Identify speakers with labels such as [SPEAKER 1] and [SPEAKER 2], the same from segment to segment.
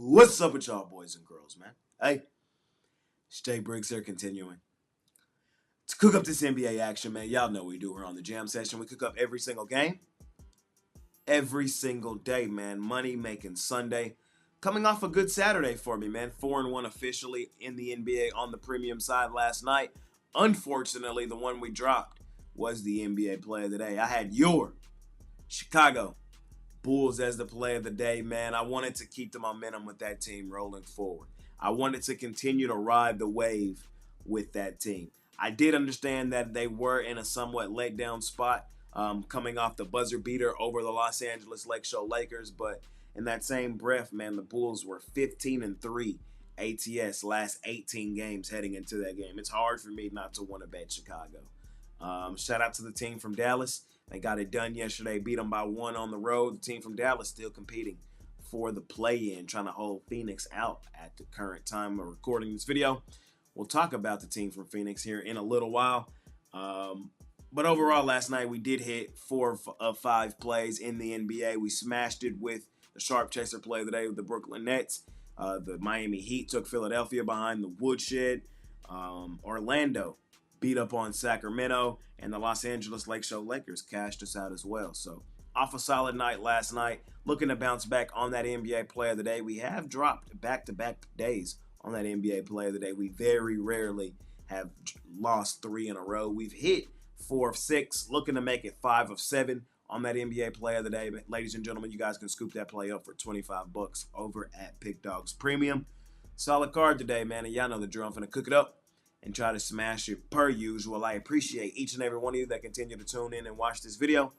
[SPEAKER 1] What's up with y'all boys and girls, man? Hey, Stay Briggs here continuing to cook up this NBA action, man. Y'all know we do here on the Jam Session. We cook up every single game, every single day, man. Money making Sunday. Coming off a good Saturday for me, man. 4-1 officially in the NBA on the premium side last night. Unfortunately, the one we dropped was the NBA play of the day. I had your Chicago Bulls as the play of the day, man. I wanted to keep the momentum with that team rolling forward. I wanted to continue to ride the wave with that team. I did understand that they were in a somewhat let down spot coming off the buzzer beater over the Los Angeles Lakers, but in that same breath, man, the Bulls were 15-3 ATS last 18 games heading into that game. It's hard for me not to want to bet Chicago. Shout out to the team from Dallas. They got it done yesterday, beat them by 1 on the road. The team from Dallas still competing for the play-in, trying to hold Phoenix out at the current time of recording this video. We'll talk about the team from Phoenix here in a little while. But overall, last night we did hit 4 of 5 plays in the NBA. We smashed it with the sharp chaser play of the day with the Brooklyn Nets. The Miami Heat took Philadelphia behind the woodshed. Orlando beat up on Sacramento, and the Los Angeles Lakers cashed us out as well. So off a solid night last night, looking to bounce back on that NBA play of the day. We have dropped back-to-back days on that NBA play of the day. We very rarely have lost 3 in a row. We've hit 4 of 6, looking to make it 5 of 7 on that NBA play of the day. But ladies and gentlemen, you guys can scoop that play up for $25 over at Pickdawgz Premium. Solid card today, man, and y'all know the drill. I'm finna cook it up and try to smash it per usual. I appreciate each and every one of you that continue to tune in and watch this video.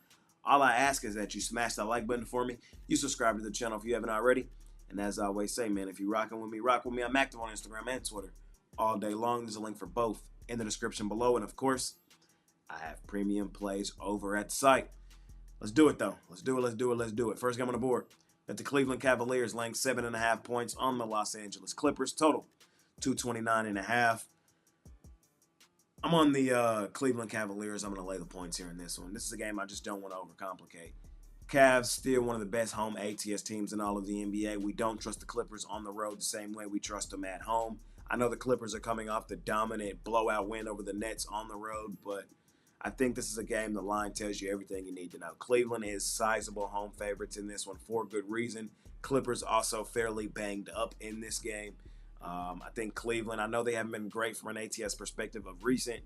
[SPEAKER 1] All I ask is that you smash that like button for me. You subscribe to the channel if you haven't already. And as I always say, man, if you're rocking with me, rock with me. I'm active on Instagram and Twitter all day long. There's a link for both in the description below. And of course, I have premium plays over at the site. Let's do it, though. Let's do it. First game on the board. Got the Cleveland Cavaliers laying 7.5 points on the Los Angeles Clippers. Total 229.5. I'm on the Cleveland Cavaliers. I'm going to lay the points here in this one. This is a game I just don't want to overcomplicate. Cavs still one of the best home ATS teams in all of the NBA. We don't trust the Clippers on the road the same way we trust them at home. I know the Clippers are coming off the dominant blowout win over the Nets on the road, but I think this is a game the line tells you everything you need to know. Cleveland is sizable home favorites in this one for good reason. Clippers also fairly banged up in this game. I think Cleveland, I know they haven't been great from an ATS perspective of recent,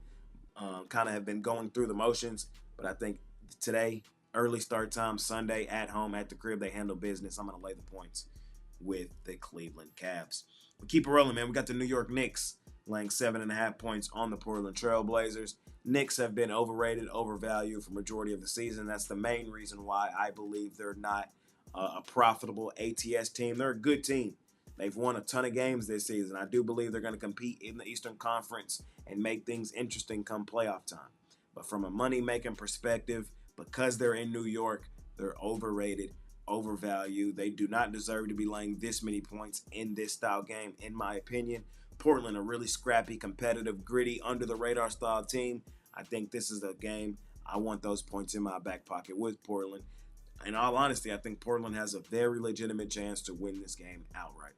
[SPEAKER 1] kind of have been going through the motions, but I think today, early start time, Sunday, at home, at the crib, they handle business. I'm going to lay the points with the Cleveland Cavs. We keep it rolling, man. We got the New York Knicks laying 7.5 points on the Portland Trail Blazers. Knicks have been overrated, overvalued for majority of the season. That's the main reason why I believe they're not a profitable ATS team. They're a good team. They've won a ton of games this season. I do believe they're going to compete in the Eastern Conference and make things interesting come playoff time. But from a money-making perspective, because they're in New York, they're overrated, overvalued. They do not deserve to be laying this many points in this style game, in my opinion. Portland, a really scrappy, competitive, gritty, under-the-radar style team. I think this is a game I want those points in my back pocket with Portland. In all honesty, I think Portland has a very legitimate chance to win this game outright.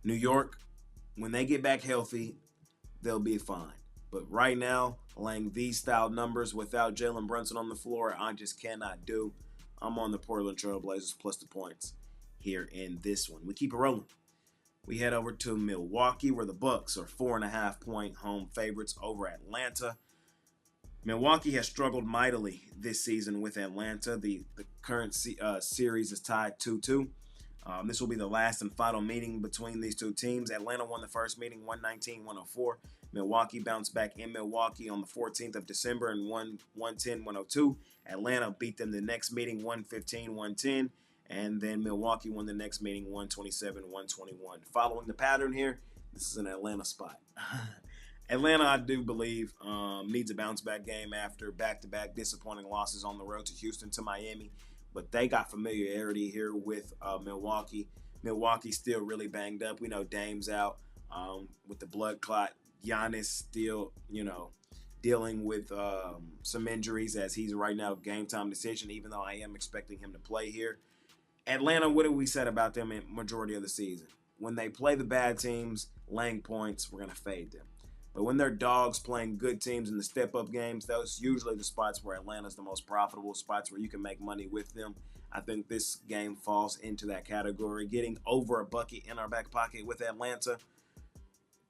[SPEAKER 1] New York, when they get back healthy, they'll be fine. But right now, laying these style numbers without Jalen Brunson on the floor, I just cannot do. I'm on the Portland Trail Blazers plus the points here in this one. We keep it rolling. We head over to Milwaukee, where the Bucks are 4.5-point home favorites over Atlanta. Milwaukee has struggled mightily this season with Atlanta. The current series is tied 2-2. This will be the last and final meeting between these two teams. Atlanta won the first meeting 119-104. Milwaukee bounced back in Milwaukee on the 14th of December and won 110-102. Atlanta beat them the next meeting 115-110. And then Milwaukee won the next meeting 127-121. Following the pattern here, this is an Atlanta spot. Atlanta, I do believe, needs a bounce-back game after back-to-back disappointing losses on the road to Houston, to Miami. But they got familiarity here with Milwaukee. Milwaukee's still really banged up. We know Dame's out with the blood clot. Giannis still, dealing with some injuries as he's right now game time decision, even though I am expecting him to play here. Atlanta, what have we said about them in majority of the season? When they play the bad teams, laying points, we're going to fade them. But when they're dogs playing good teams in the step-up games, those usually the spots where Atlanta's the most profitable, spots where you can make money with them. I think this game falls into that category. Getting over a bucket in our back pocket with Atlanta,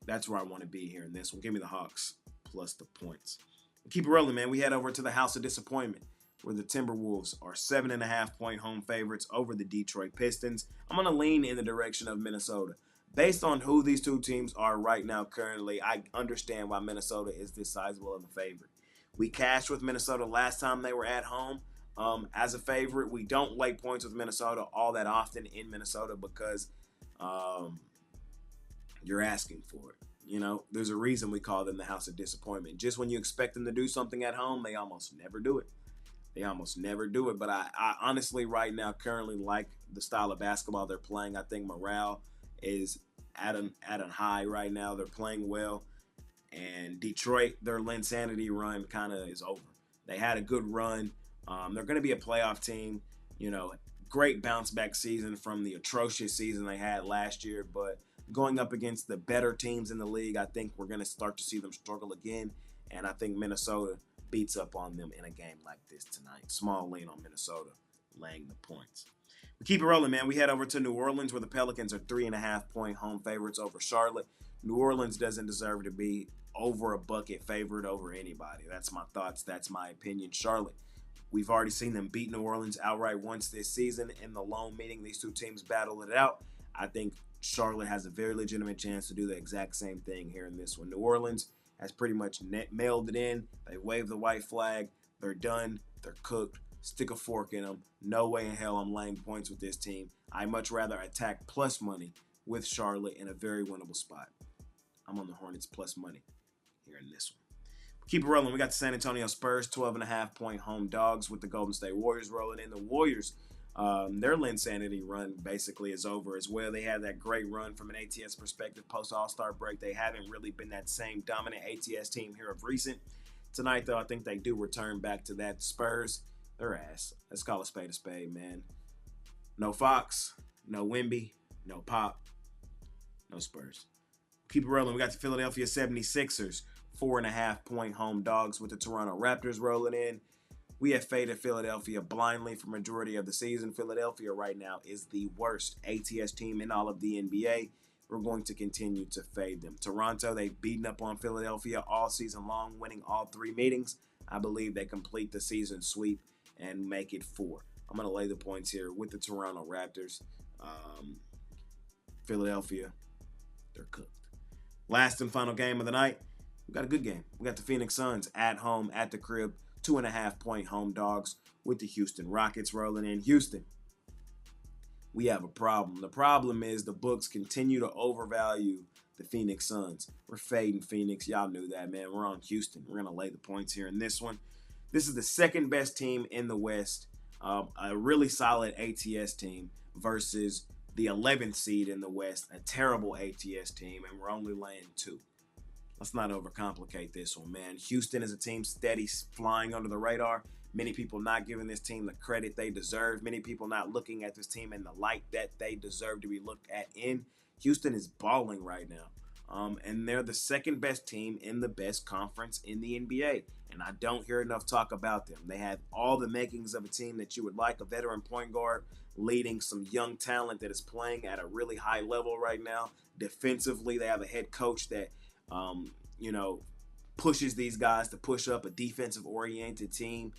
[SPEAKER 1] that's where I want to be here in this one. Give me the Hawks plus the points. Keep it rolling, man. We head over to the House of Disappointment, where the Timberwolves are 7.5-point home favorites over the Detroit Pistons. I'm going to lean in the direction of Minnesota. Based on who these two teams are right now currently, I understand why Minnesota is this sizable of a favorite. We cashed with Minnesota last time they were at home as a favorite. We don't lay points with Minnesota all that often in Minnesota because you're asking for it. You know, there's a reason we call them the House of Disappointment. Just when you expect them to do something at home, they almost never do it. But I honestly right now currently like the style of basketball they're playing. I think morale is at a high right now. They're playing well. And Detroit, their Linsanity run kind of is over. They had a good run. They're going to be a playoff team. You know, great bounce back season from the atrocious season they had last year. But going up against the better teams in the league, I think we're going to start to see them struggle again. And I think Minnesota beats up on them in a game like this tonight. Small lean on Minnesota, laying the points. We keep it rolling, man. We head over to New Orleans, where the Pelicans are 3.5-point home favorites over Charlotte. New Orleans doesn't deserve to be over a bucket favorite over anybody. That's my thoughts. That's my opinion. Charlotte, we've already seen them beat New Orleans outright once this season in the lone meeting. These two teams battled it out. I think Charlotte has a very legitimate chance to do the exact same thing here in this one. New Orleans has pretty much mailed it in. They waved the white flag. They're done. They're cooked. Stick a fork in them. No way in hell I'm laying points with this team. I much rather attack plus money with Charlotte in a very winnable spot. I'm on the Hornets plus money here in this one. Keep it rolling. We got the San Antonio Spurs, 12.5-point home dogs with the Golden State Warriors rolling in. The Warriors, their Linsanity run basically is over as well. They had that great run from an ATS perspective post All-Star break. They haven't really been that same dominant ATS team here of recent. Tonight, though, I think they do return back to that. Spurs, their ass. Let's call a spade, man. No Fox, no Wemby, no Pop, no Spurs. Keep it rolling. We got the Philadelphia 76ers, 4.5-point home dogs with the Toronto Raptors rolling in. We have faded Philadelphia blindly for majority of the season. Philadelphia right now is the worst ATS team in all of the NBA. We're going to continue to fade them. Toronto, they've beaten up on Philadelphia all season long, winning all 3 meetings. I believe they complete the season sweep and make it 4. I'm going to lay the points here with the Toronto Raptors. Philadelphia, they're cooked. Last and final game of the night, we got a good game. We got the Phoenix Suns at home, at the crib, 2.5-point home dogs with the Houston Rockets rolling in. Houston, we have a problem. The problem is the books continue to overvalue the Phoenix Suns. We're fading Phoenix. Y'all knew that, man. We're on Houston. We're going to lay the points here in this one. This is the second best team in the West, a really solid ATS team versus the 11th seed in the West, a terrible ATS team, and we're only laying 2. Let's not overcomplicate this one, man. Houston is a team steady flying under the radar. Many people not giving this team the credit they deserve. Many people not looking at this team in the light that they deserve to be looked at in. Houston is balling right now. And they're the second best team in the best conference in the NBA. And I don't hear enough talk about them. They have all the makings of a team that you would like. A veteran point guard leading some young talent that is playing at a really high level right now. Defensively, they have a head coach that pushes these guys to push up a defensive-oriented team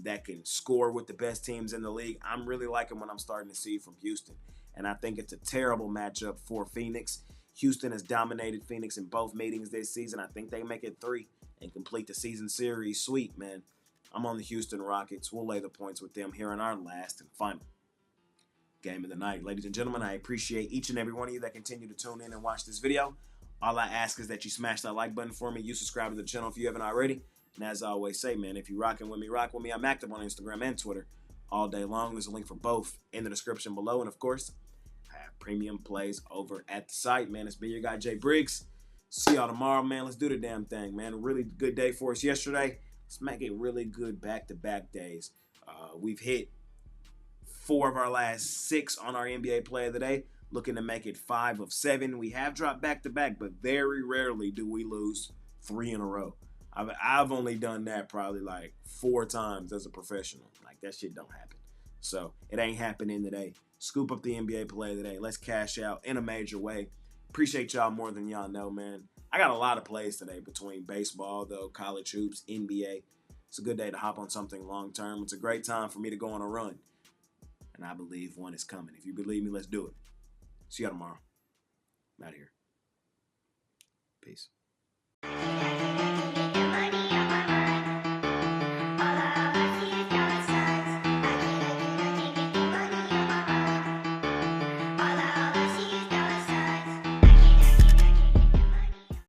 [SPEAKER 1] that can score with the best teams in the league. I'm really liking what I'm starting to see from Houston, and I think it's a terrible matchup for Phoenix. Houston has dominated Phoenix in both meetings this season. I think they make it 3 and complete the season series sweep, man. I'm on the Houston Rockets. We'll lay the points with them here in our last and final game of the night. Ladies and gentlemen, I appreciate each and every one of you that continue to tune in and watch this video. All I ask is that you smash that like button for me. You subscribe to the channel if you haven't already. And as I always say, man, if you're rocking with me, rock with me. I'm active on Instagram and Twitter all day long. There's a link for both in the description below. And, of course, I have premium plays over at the site, man. It's been your guy, Jay Briggs. See y'all tomorrow, man. Let's do the damn thing, man. A really good day for us yesterday. Let's make it really good back-to-back days. We've hit 4 of our last 6 on our NBA Player of the Day. Looking to make it 5 of 7. We have dropped back-to-back, but very rarely do we lose 3 in a row. I've only done that probably like 4 times as a professional. Like, that shit don't happen. So it ain't happening today. Scoop up the NBA Player of the Day. Let's cash out in a major way. Appreciate y'all more than y'all know, man. I got a lot of plays today between baseball, though, college hoops, NBA. It's a good day to hop on something long-term. It's a great time for me to go on a run. And I believe one is coming. If you believe me, let's do it. See y'all tomorrow. I'm out of here. Peace.